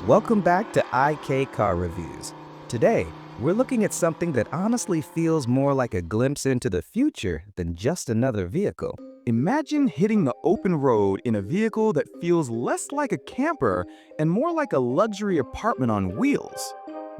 Welcome back to IK Car Reviews. Today, we're looking at something that honestly feels more like a glimpse into the future than just another vehicle. Imagine hitting the open road in a vehicle that feels less like a camper and more like a luxury apartment on wheels.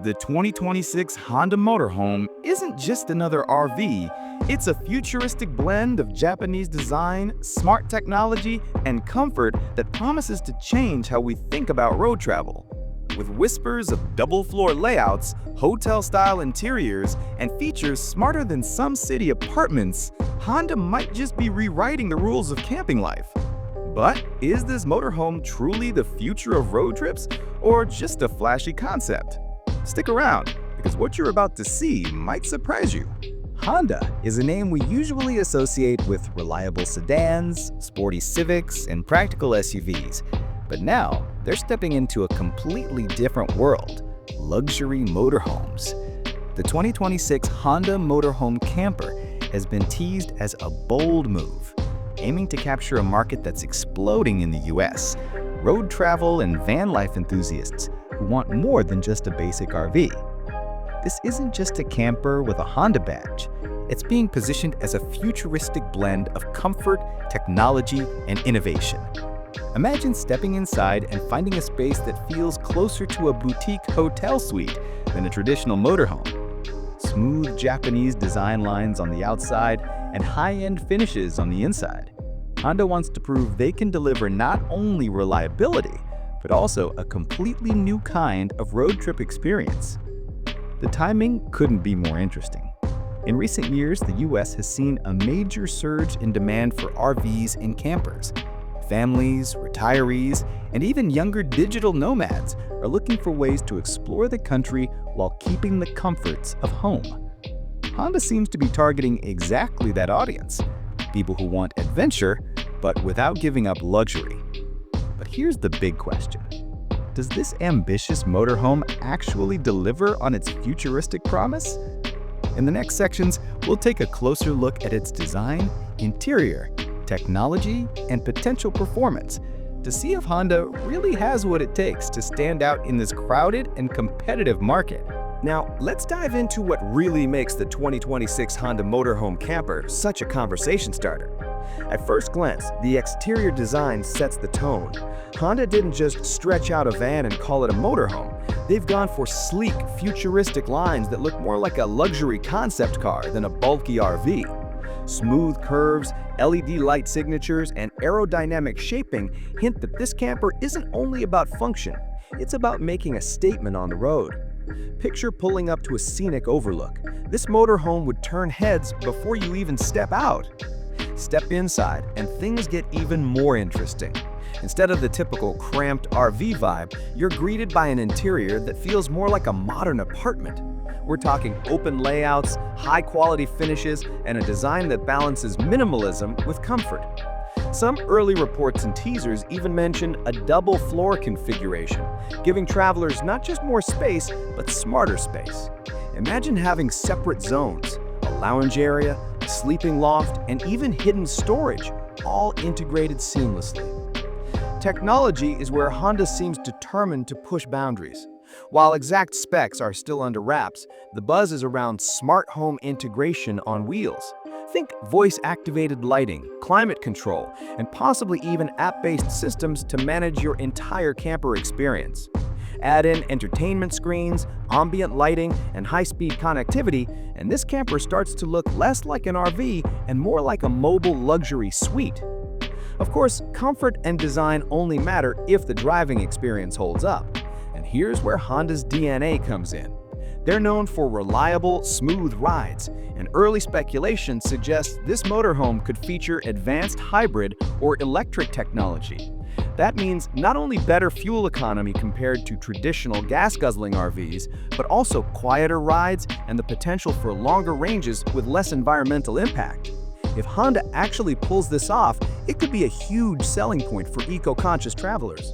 The 2026 Honda Motorhome isn't just another RV, it's a futuristic blend of Japanese design, smart technology, and comfort that promises to change how we think about road travel. With whispers of double-floor layouts, hotel-style interiors, and features smarter than some city apartments, Honda might just be rewriting the rules of camping life. But is this motorhome truly the future of road trips, or just a flashy concept? Stick around, because what you're about to see might surprise you. Honda is a name we usually associate with reliable sedans, sporty Civics, and practical SUVs. But now, they're stepping into a completely different world: luxury motorhomes. The 2026 Honda Motorhome Camper has been teased as a bold move, aiming to capture a market that's exploding in the US: road travel and van life enthusiasts who want more than just a basic RV. This isn't just a camper with a Honda badge. It's being positioned as a futuristic blend of comfort, technology, and innovation. Imagine stepping inside and finding a space that feels closer to a boutique hotel suite than a traditional motorhome. Smooth Japanese design lines on the outside and high-end finishes on the inside. Honda wants to prove they can deliver not only reliability, but also a completely new kind of road trip experience. The timing couldn't be more interesting. In recent years, the US has seen a major surge in demand for RVs and campers. Families, retirees, and even younger digital nomads are looking for ways to explore the country while keeping the comforts of home. Honda seems to be targeting exactly that audience: people who want adventure, but without giving up luxury. But here's the big question: does this ambitious motorhome actually deliver on its futuristic promise? In the next sections, we'll take a closer look at its design, interior, technology, and potential performance to see if Honda really has what it takes to stand out in this crowded and competitive market. Now, let's dive into what really makes the 2026 Honda Motorhome Camper such a conversation starter. At first glance, the exterior design sets the tone. Honda didn't just stretch out a van and call it a motorhome. They've gone for sleek, futuristic lines that look more like a luxury concept car than a bulky RV. Smooth curves, LED light signatures, and aerodynamic shaping hint that this camper isn't only about function, it's about making a statement on the road. Picture pulling up to a scenic overlook. This motorhome would turn heads before you even step out. Step inside, and things get even more interesting. Instead of the typical cramped RV vibe, you're greeted by an interior that feels more like a modern apartment. We're talking open layouts, high-quality finishes, and a design that balances minimalism with comfort. Some early reports and teasers even mention a double-floor configuration, giving travelers not just more space, but smarter space. Imagine having separate zones, a lounge area, a sleeping loft, and even hidden storage, all integrated seamlessly. Technology is where Honda seems determined to push boundaries. While exact specs are still under wraps, the buzz is around smart home integration on wheels. Think voice-activated lighting, climate control, and possibly even app-based systems to manage your entire camper experience. Add in entertainment screens, ambient lighting, and high-speed connectivity, and this camper starts to look less like an RV and more like a mobile luxury suite. Of course, comfort and design only matter if the driving experience holds up. And here's where Honda's DNA comes in. They're known for reliable, smooth rides, and early speculation suggests this motorhome could feature advanced hybrid or electric technology. That means not only better fuel economy compared to traditional gas-guzzling RVs, but also quieter rides and the potential for longer ranges with less environmental impact. If Honda actually pulls this off, it could be a huge selling point for eco-conscious travelers.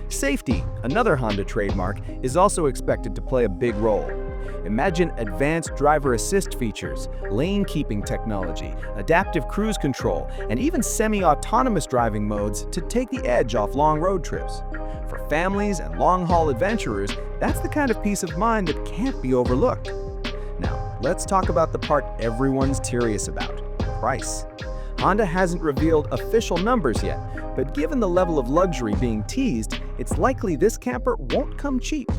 Safety, another Honda trademark, is also expected to play a big role. Imagine advanced driver assist features, lane-keeping technology, adaptive cruise control, and even semi-autonomous driving modes to take the edge off long road trips. For families and long-haul adventurers, that's the kind of peace of mind that can't be overlooked. Now, let's talk about the part everyone's curious about: price. Honda hasn't revealed official numbers yet, but given the level of luxury being teased, it's likely this camper won't come cheap.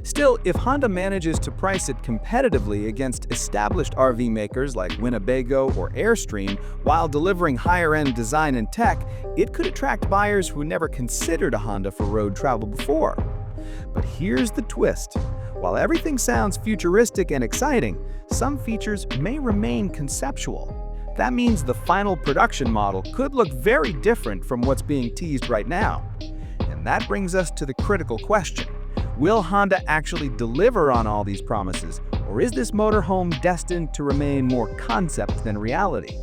Still, if Honda manages to price it competitively against established RV makers like Winnebago or Airstream while delivering higher-end design and tech, it could attract buyers who never considered a Honda for road travel before. But here's the twist. While everything sounds futuristic and exciting, some features may remain conceptual. That means the final production model could look very different from what's being teased right now. And that brings us to the critical question. Will Honda actually deliver on all these promises, or is this motorhome destined to remain more concept than reality?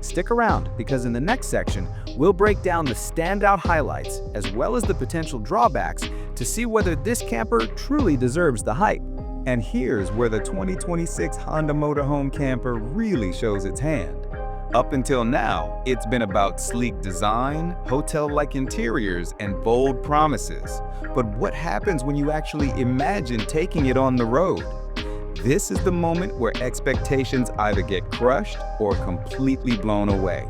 Stick around, because in the next section, we'll break down the standout highlights as well as the potential drawbacks to see whether this camper truly deserves the hype. And here's where the 2026 Honda motorhome camper really shows its hand. Up until now, it's been about sleek design, hotel-like interiors, and bold promises. But what happens when you actually imagine taking it on the road? This is the moment where expectations either get crushed or completely blown away.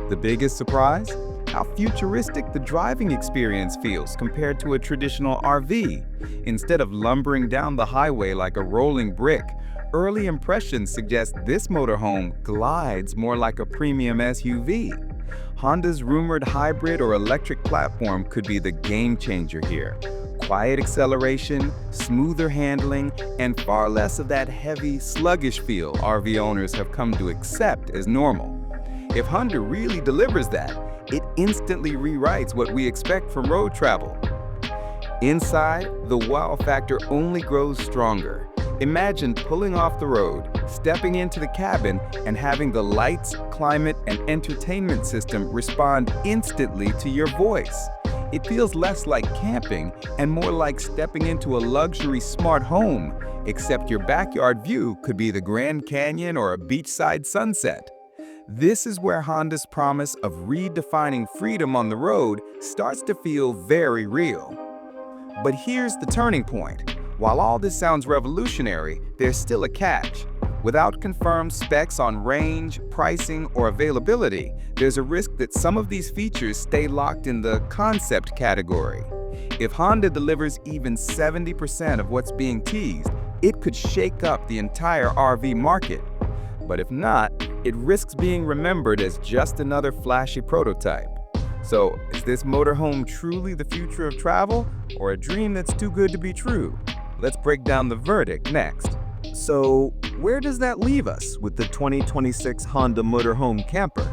The biggest surprise? How futuristic the driving experience feels compared to a traditional RV. Instead of lumbering down the highway like a rolling brick, early impressions suggest this motorhome glides more like a premium SUV. Honda's rumored hybrid or electric platform could be the game changer here. Quiet acceleration, smoother handling, and far less of that heavy, sluggish feel RV owners have come to accept as normal. If Honda really delivers that, it instantly rewrites what we expect from road travel. Inside, the wow factor only grows stronger. Imagine pulling off the road, stepping into the cabin, and having the lights, climate, and entertainment system respond instantly to your voice. It feels less like camping and more like stepping into a luxury smart home, except your backyard view could be the Grand Canyon or a beachside sunset. This is where Honda's promise of redefining freedom on the road starts to feel very real. But here's the turning point. While all this sounds revolutionary, there's still a catch. Without confirmed specs on range, pricing, or availability, there's a risk that some of these features stay locked in the concept category. If Honda delivers even 70% of what's being teased, it could shake up the entire RV market. But if not, it risks being remembered as just another flashy prototype. So, is this motorhome truly the future of travel, or a dream that's too good to be true? Let's break down the verdict next. So, where does that leave us with the 2026 Honda motorhome camper?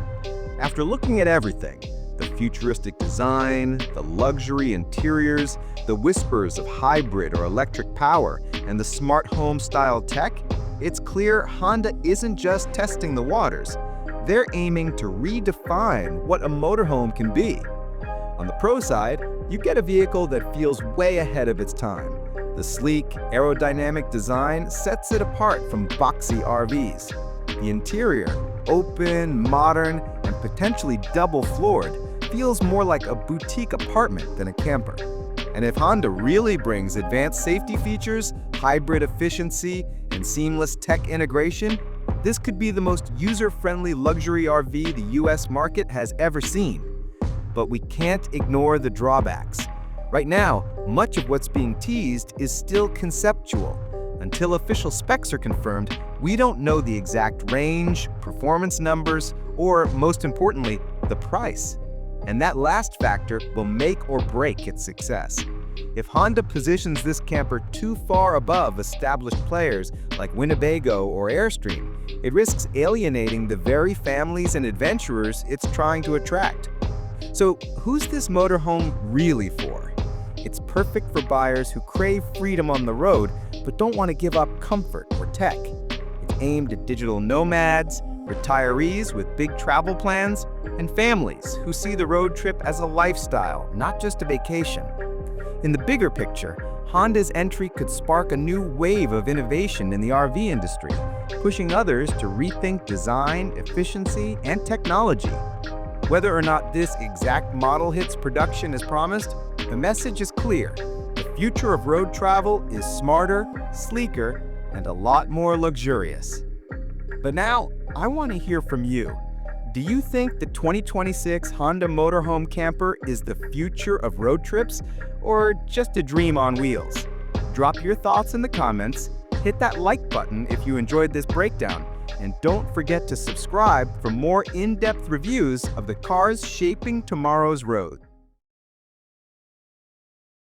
After looking at everything, the futuristic design, the luxury interiors, the whispers of hybrid or electric power, and the smart home style tech, it's clear Honda isn't just testing the waters. They're aiming to redefine what a motorhome can be. On the pro side, you get a vehicle that feels way ahead of its time. The sleek, aerodynamic design sets it apart from boxy RVs. The interior, open, modern, and potentially double-floored, feels more like a boutique apartment than a camper. And if Honda really brings advanced safety features, hybrid efficiency, and seamless tech integration, this could be the most user-friendly luxury RV the US market has ever seen. But we can't ignore the drawbacks. Right now, much of what's being teased is still conceptual. Until official specs are confirmed, we don't know the exact range, performance numbers, or, most importantly, the price. And that last factor will make or break its success. If Honda positions this camper too far above established players like Winnebago or Airstream, it risks alienating the very families and adventurers it's trying to attract. So, who's this motorhome really for? It's perfect for buyers who crave freedom on the road but don't want to give up comfort or tech. It's aimed at digital nomads, retirees with big travel plans, and families who see the road trip as a lifestyle, not just a vacation. In the bigger picture, Honda's entry could spark a new wave of innovation in the RV industry, pushing others to rethink design, efficiency, and technology. Whether or not this exact model hits production as promised, The message is clear. The future of road travel is smarter, sleeker, and a lot more luxurious. But now, I want to hear from you. Do you think the 2026 Honda Motorhome Camper is the future of road trips, or just a dream on wheels? Drop your thoughts in the comments, hit that like button if you enjoyed this breakdown, and don't forget to subscribe for more in-depth reviews of the cars shaping tomorrow's road.